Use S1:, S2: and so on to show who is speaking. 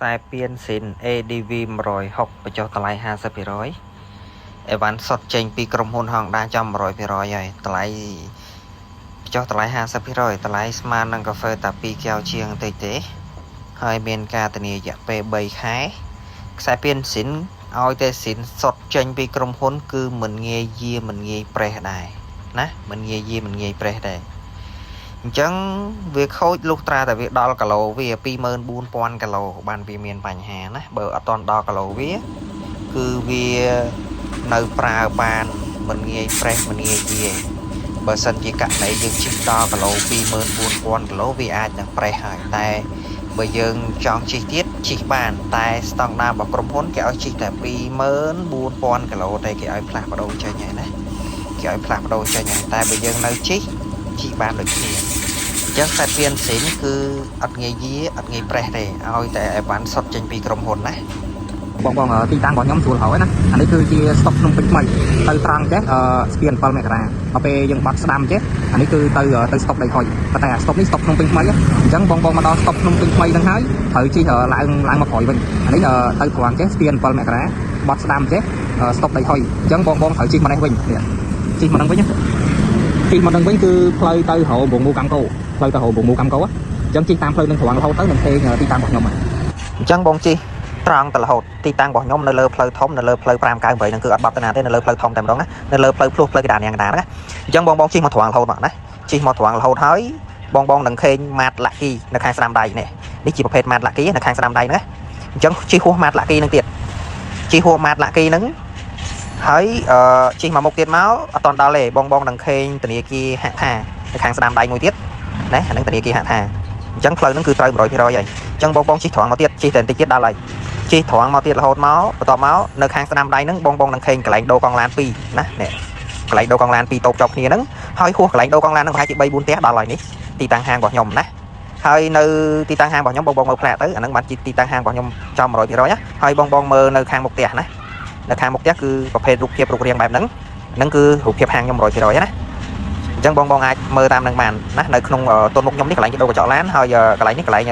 S1: Sai biên xin ADV 160បញ្ចុះតម្លៃ 50% អីវ៉ាន់សុតចេញពីក្រុមហ៊ុនហងដាចំ 100% ហើយតម្លៃបញ្ចុះតម្លៃ 50% តម្លៃស្មើនឹងកាហ្វេតា2កែវជាងតិចទេហើយមានការធានារយៈពេល3ខែខ្សែពានស៊ីនឲ្យតែស៊ីនសុតចេញពីក្រុមហ៊ុនគឺមិនងាយយាមិនងាយប្រេះដែរណាមិនងាយយាមិនងាយប្រេះដែរអញ្ចឹងវាខូចលុះត្រាតែវាដល់គីឡូវា 24,000 គីឡូបានវាមានបញ្ហាណាបើអត់តន់ដល់គីឡូវាគឺវានៅប្រើបានមិនងាយប្រេះមិនងាយយាបើសិនជាករណីយើងជិះដល់គីឡូ 24,000 គីឡូវាអាចនឹងប្រេះហើយតែបើយើងចង់ជិះទៀតជិះបានតែស្តង់ដាររបស់ក្រុមហ៊ុនគេឲ្យជិះតែ 24,000 គីឡូតែគេឲ្យផ្លាស់ប្ដូរចេញហើយណាគេឲ្យផ្លាស់ប្ដូរចេញហើយតែបើយើងនៅជិះបានដូចគ្នាអញ្ចឹងខ្សែពានស៊ីនគឺអត់ងាយយាអត់ងាយប្រេះទេឲ្យតែអីវ៉ាន់សុតចេញពីក្រុមហ៊ុនណាបងទីតាំងរបស់ខ្ញុំស្រួលហើយណាអានេះគឺជាស្តុកក្នុងពេញថ្មីទៅត្រង់ចេះស្ពាន7មករាដល់ពេលយើងបាត់ស្ដាំចេះអានេះគឺទៅស្តុកដីហុយប៉ុន្តែអាស្តុកនេះស្តុកក្នុងពេញថ្មីអញ្ចឹងបងមកដល់ស្តុកក្នុងពេញថ្មីហ្នឹងហើយត្រូវជិះឡើងមកក្រោយវិញអានេះទៅត្រង់ចេះស្ពាន7មករាបាត់ស្ដាំចេះស្តុកដីហុយអញ្ចឹងបងត្រូវជិះមកនេះវិញជិះមកហ្នឹងវិញជិះមកនឹងវិញគឺផ្លូវទៅរោបងមូកម្មកោផ្លូវទៅរោបងមូកម្មកោអញ្ចឹងជិះតាមផ្លូវនឹងត្រង់រហូតទៅនឹងឃើញទីតាំងរបស់ខ្ញុំអញ្ចឹងបងជិះត្រង់ទៅរហូតទីតាំងរបស់ខ្ញុំនៅលើផ្លូវធំនៅលើផ្លូវ598ហ្នឹងគឺអត់បាត់ទៅណាទេនៅលើផ្លូវធំតែម្ដងណានៅលើផ្លូវភ្លោះផ្លូវកណ្ដាលណាកណ្ដាលណាអញ្ចឹងបងជិះមកត្រង់រហូតមកណាជិះមកត្រង់រហូតហើយបងនឹងឃើញម៉ាតឡាក់គីនៅខាងស្ដាំដៃនេះជាប្រភេទម៉ាតឡាក់គីនៅខាងស្ដាំដៃណាអញ្ចឹងជិះហួសម៉ាតឡាក់គីនឹងទៀតជិះហួសម៉ាតឡាក់គីហ្នឹងហើយជិះមកមុខទៀតមកអត់តន់ដល់ទេបងនឹងឃើញធនាគារហាក់ថានៅខាងស្ដាំដៃមួយទៀតណាអានឹងធនាគារហាក់ថាអញ្ចឹងផ្លូវហ្នឹងគឺត្រូវ 100% ហើយអញ្ចឹងបងជិះត្រង់មកទៀតជិះតែបន្តិចទៀតដល់ហើយជិះត្រង់មកទៀតរហូតមកបន្ទាប់មកនៅខាងស្ដាំដៃហ្នឹងបងនឹងឃើញកន្លែងដូរកង់ឡាន2ណានេះកន្លែងដូរកង់ឡាន2តូបជាប់គ្នាហ្នឹងហើយហួសកន្លែងដូរកង់ឡានហ្នឹងប្រហែលជា 3-4 ផ្ទះដល់ហើយនេះទីតាំងហាងរបស់ខ្ញុំណាហើយនៅទីតាំងហាងរបស់ខ្ញុំបងមើលផ្លាកទៅអាហ្នឹងបានជាទីតាំងហាងរបស់ខ្ញុំចំ 100% ណាហើយបងមើលនៅខាងមុខផ្ទះណានៅខាងមុខផ្ទះគឺប្រភេទរូបភាពរូបរាងបែបហ្នឹងគឺរូបភាពហាងខ្ញុំ 100% ណាអញ្ចឹងបងអាចមើលតាមនឹងបានណានៅក្នុងតុនមុខខ្ញុំនេះកន្លែងដូរកញ្ចក់ឡានហើយកន្លែងនេះកន្លែង